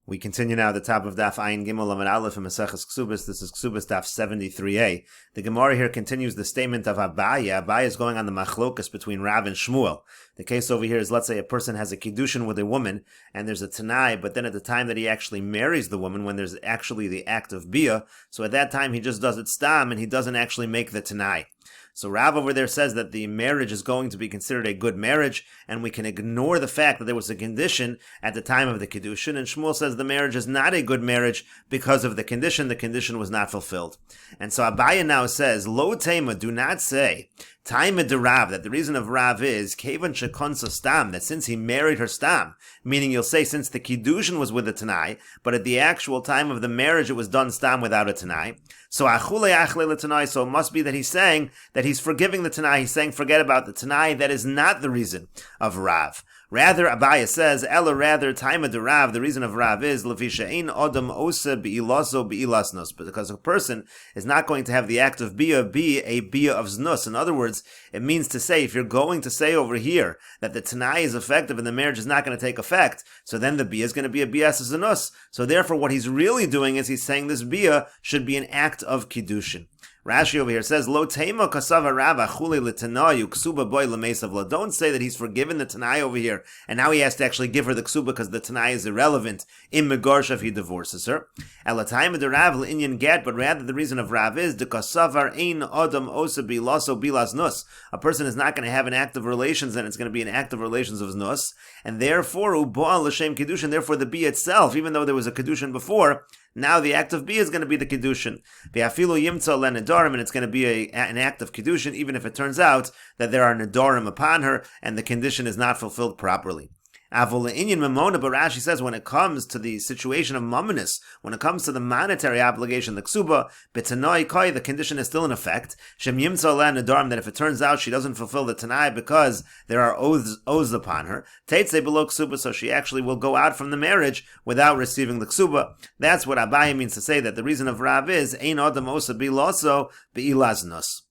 We continue now at the top of Daf Ayin Gimel Amud Aleph in Mesechet Kesuvos. This is Kesuvos Daf 73a. The Gemara here continues the statement of Abaye. Abaye is going on the machlokas between Rav and Shmuel. The case over here is, let's say a person has a kiddushin with a woman, and there's a tanai, but then at the time that he actually marries the woman, when there's actually the act of bia, so at that time he just does it stam, and he doesn't actually make the tanai. So Rav over there says that the marriage is going to be considered a good marriage, and we can ignore the fact that there was a condition at the time of the Kiddushin, and Shmuel says the marriage is not a good marriage because of the condition was not fulfilled. And so Abaye now says, Lo tema, do not say, Taima de Rav, that the reason of Rav is, Kevan shekonsa stam, that since he married her stam, meaning you'll say since the Kiddushin was with a Tanai, but at the actual time of the marriage it was done stam without a Tanai. So achule achle l'Tanai, so it must be that he's saying that he's forgiving the Tanai, he's saying forget about the Tanai. That is not the reason of Rav. Rather, Abaye says, Ella rather, Taima de Rav, the reason of Rav is, Lefisha ein odam osa be'ilaso be'ilasnos, because a person is not going to have the act of bia be a bia of znus. In other words, it means to say, if you're going to say over here that the Tanai is effective and the marriage is not going to take effect, so then the bia is going to be a bia znus. So therefore, what he's really doing is he's saying this bia should be an act of kiddushin. Rashi over here says, Lo tema kasava Rav achule l'tanayu ksuba boy l'mesav lo. Don't say that he's forgiven the Tanai over here, and now he has to actually give her the ksuba because the Tanai is irrelevant in Megorsha if he divorces her. Ela taima de Rav l'inyan get, but rather the reason of Rav is, de kasavar ein adam osa bilaso bilas nus. A person is not going to have an act of relations, and it's going to be an act of relations of nus, and therefore, uboa l'shem kiddushin, therefore the bia itself, even though there was a kiddushin before, now the act of bia is going to be the kiddushin. V'afilu yimtza lenedarim, and it's going to be an act of kiddushin, even if it turns out that there are nedarim upon her and the condition is not fulfilled properly. Avol inyan mamona, but Rashi says when it comes to the situation of mamonis, when it comes to the monetary obligation, the ksuba, betanoi koi, the condition is still in effect. Shem yimtza lenedarim, that if it turns out she doesn't fulfill the tanai because there are oaths upon her, teitze below ksuba, so she actually will go out from the marriage without receiving the ksuba. That's what Abaye means to say that the reason of Rav is ein adam osa biloso beilaznos.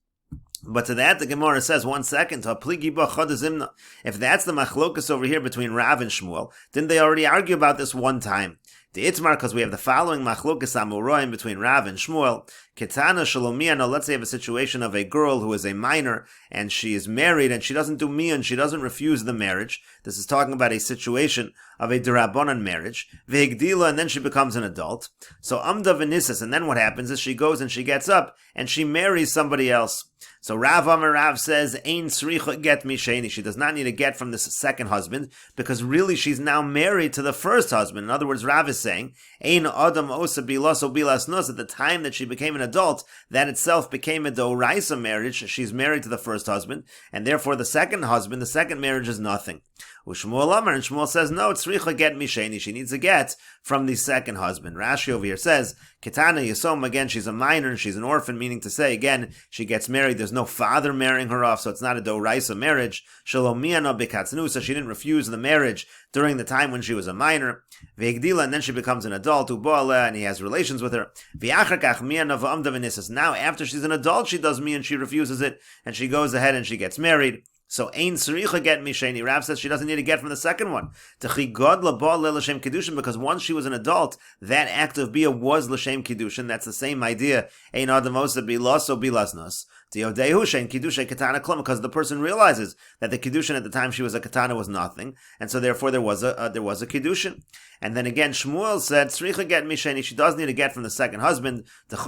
But to that, the Gemara says, 1 second, if that's the machlokas over here between Rav and Shmuel, didn't they already argue about this one time? The Itzmar, because we have the following machlokas amuroim between Rav and Shmuel. Ketana shalomiyano, let's say you have a situation of a girl who is a minor, and she is married, and she doesn't do miyan, she doesn't refuse the marriage. This is talking about a situation of a derabanan marriage. Vehigdila, and then she becomes an adult. So amda v'nisas, and then what happens is she goes and she gets up, and she marries somebody else. So Rav Amar Rav says, Ein sricha get misheni. She does not need a get from this second husband, because really she's now married to the first husband. In other words, Rav is saying, Ein adam osa bilaso bilas nos, at the time that she became an adult, that itself became a doraisa marriage. She's married to the first husband, and therefore the second husband, the second marriage is nothing. Ushmuel Amar, and Shmuel says, no, tzricha get misheni. She needs a get from the second husband. Rashi over here says, Ketana Yasom, again, she's a minor and she's an orphan, meaning to say, again, she gets married. There's no father marrying her off, so it's not a doraisa marriage. Shalomiyano bekatznu, so she didn't refuse the marriage during the time when she was a minor. Ve'egdila, and then she becomes an adult, uboala, and he has relations with her. Ve'achakach miyano v'amda v'nisas. Now, after she's an adult, she does miyan, she refuses it, and she goes ahead and she gets married. So ein sricha get misheni. Rav says she doesn't need to get from the second one. Because once she was an adult, that act of bia was l'shem kiddushin. That's the same idea. Ein adamosa bilaso bilasnos. Because the person realizes that the kiddushin at the time she was a katana was nothing, and so therefore there was a kiddushin. And then again, Shmuel said, "Sricha get misheni." She does need a get from the second husband. Because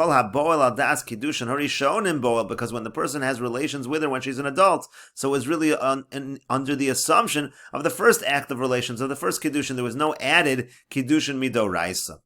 when the person has relations with her when she's an adult, so it's really under the assumption of the first act of relations, of the first kiddushin. There was no added kiddushin midoraisa.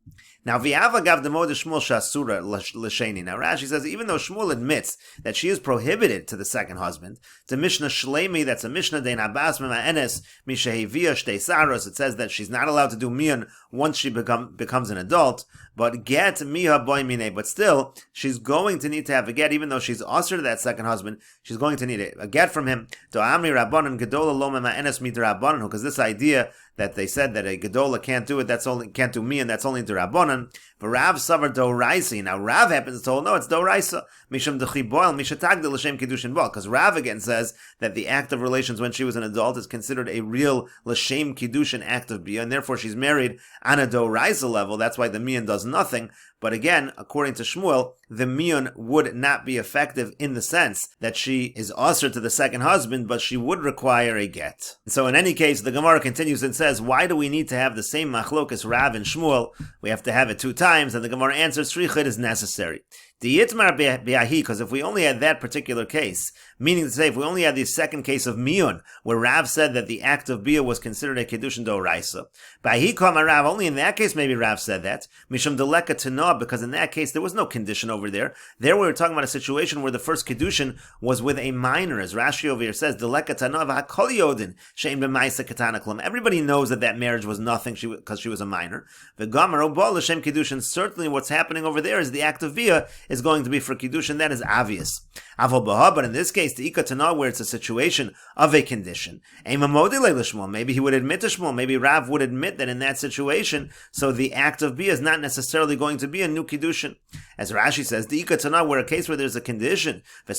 Now, V'ava gav demo de Shmuel shasura l'sheni. Now, Rashi says, even though Shmuel admits that she is prohibited to the second husband, the Mishnah Shleimi, that's a Mishnah dein Abbas mima'enes mishehivia shtei saros, it says that she's not allowed to do miyan once she becomes an adult, but get miha boy mine, but still, she's going to need to have a get, even though she's usher to that second husband, she's going to need a get from him. To amri rabbanon gedola lo mima'enes midrabbanon, because this idea that they said that a Gedola can't do it, can't do Mian, that's only into Rabbanan. But Rav Savar Doraisi. Now Rav happens to hold, no, it's Doraisa. Misham Dechi Boil, Mishatagdil L'Shem Kiddushin Boil. Because Rav again says that the act of relations when she was an adult is considered a real L'Shem Kiddushin act of Bia, and therefore she's married on a Doraisa level. That's why the Mian does nothing. But again, according to Shmuel, the Mian would not be effective in the sense that she is usher to the second husband, but she would require a get. So in any case, the Gemara continues and says, why do we need to have the same machlokas Rav and Shmuel? We have to have it 2 times, and the Gemara answers, Shrichit is necessary. Because if we only had that particular case, meaning to say, if we only had the second case of Miyun, where Rav said that the act of Bia was considered a Kiddushin Doraisa, Ba'hi Kama Rav, only in that case maybe Rav said that, Misham Deleka Tana, because in that case there was no condition over there. There we were talking about a situation where the first Kiddushin was with a minor, as Rashi over here says, Deleka Tana v'hakol yodin, she'en b'maisa katana klam. Everybody knows that that marriage was nothing because she was a minor. V'gamar obal l'shem Kiddushin, certainly what's happening over there is the act of Bia is going to be for Kiddushin, that is obvious. But in this case, the Ikatana, where it's a situation of a condition, maybe he would admit to Shmuel, maybe Rav would admit that in that situation, so the act of Bia is not necessarily going to be a new Kiddushin. As Rashi says, the Ikatana, where a case where there's a condition, he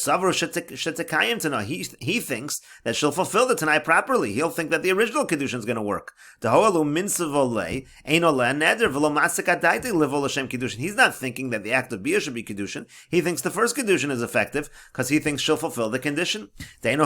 thinks that she'll fulfill the Tanai properly. He'll think that the original Kiddushin is going to work. He's not thinking that the act of Bia should be Kiddushin. He thinks the first Kiddushin is effective because he thinks she'll fulfill the condition. Again,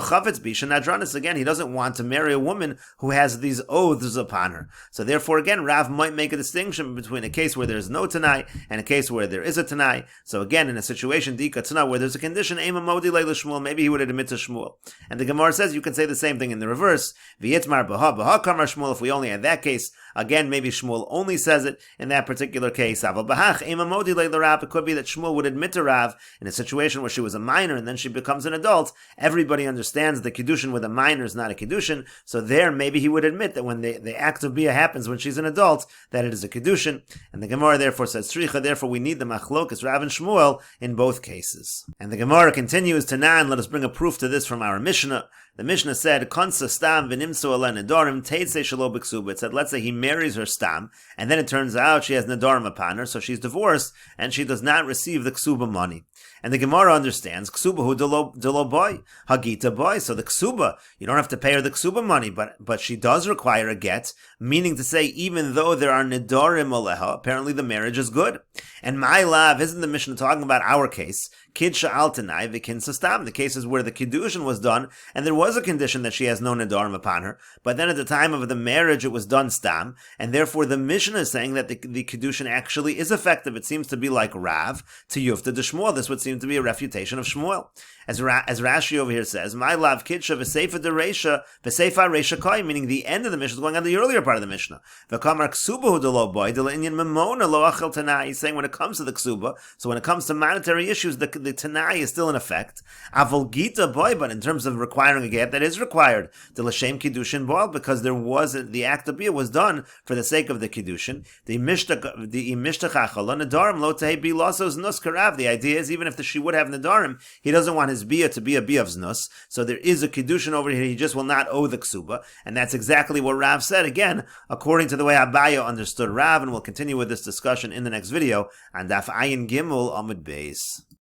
he doesn't want to marry a woman who has these oaths upon her. So therefore, again, Rav might make a distinction between a case where there's no Tanai and a case where there is a Tanai. So again, in a situation, Dika Tanai, where there's a condition, maybe he would admit to Shmuel. And the Gemara says you can say the same thing in the reverse. If we only had that case, again, maybe Shmuel only says it in that particular case. It could be that Shmuel would admit to Rav in a situation where she was a minor and then she becomes an adult. Everybody understands the Kiddushin with a minor is not a Kiddushin. So there, maybe he would admit that when the act of Bia happens when she's an adult, that it is a Kiddushin. And the Gemara therefore says, Shricha, therefore we need the Machlokas, Rav and Shmuel, in both cases. And the Gemara continues to Nan, let us bring a proof to this from our Mishnah. The Mishnah said, Konsa stam v'nimsu ala nedarim teitze shelo b'ksuba. It said, let's say he marries her stam, and then it turns out she has nedarim upon her, so she's divorced, and she does not receive the ksuba money. And the Gemara understands, ksuba hu delo boy, hagita boy. So the ksuba, you don't have to pay her the ksuba money, but she does require a get, meaning to say, even though there are nedarim aleha, apparently the marriage is good. And my love, isn't the Mishnah talking about our case? Kid sha'al tanai v'kin sastam. The cases where the kiddushin was done, and there was a condition that she has no nedarim upon her, but then at the time of the marriage it was done stam, and therefore the Mishnah is saying that the kiddushin actually is effective. It seems to be like Rav to Yufta de Shmuel. This would seem to be a refutation of Shmuel. As Rashi over here says, my love kidsha v'seifa de reisha v'seifa reisha koi, meaning the end of the Mishnah is going on the earlier part of the Mishnah. V'kamar ksuba hu de lo boy de l'inyan memona lo achel tanai. He's saying when it comes to the ksuba, so when it comes to monetary issues, the tanai is still in effect. Avol gita boy, but in terms of requiring a get, that is required. The l'shem kiddushin boil, because there was the act of bia was done for the sake of the kiddushin. The imishtachachal nedarim lo tehei bilasos nus karav. The idea is even if she would have nedarim, he doesn't want his bia to be a bia of znus. So there is a kiddushin over here. He just will not owe the ksuba, and that's exactly what Rav said. Again, according to the way Abaya understood Rav, and we'll continue with this discussion in the next video on Daf Ayin Gimel Amud Beis.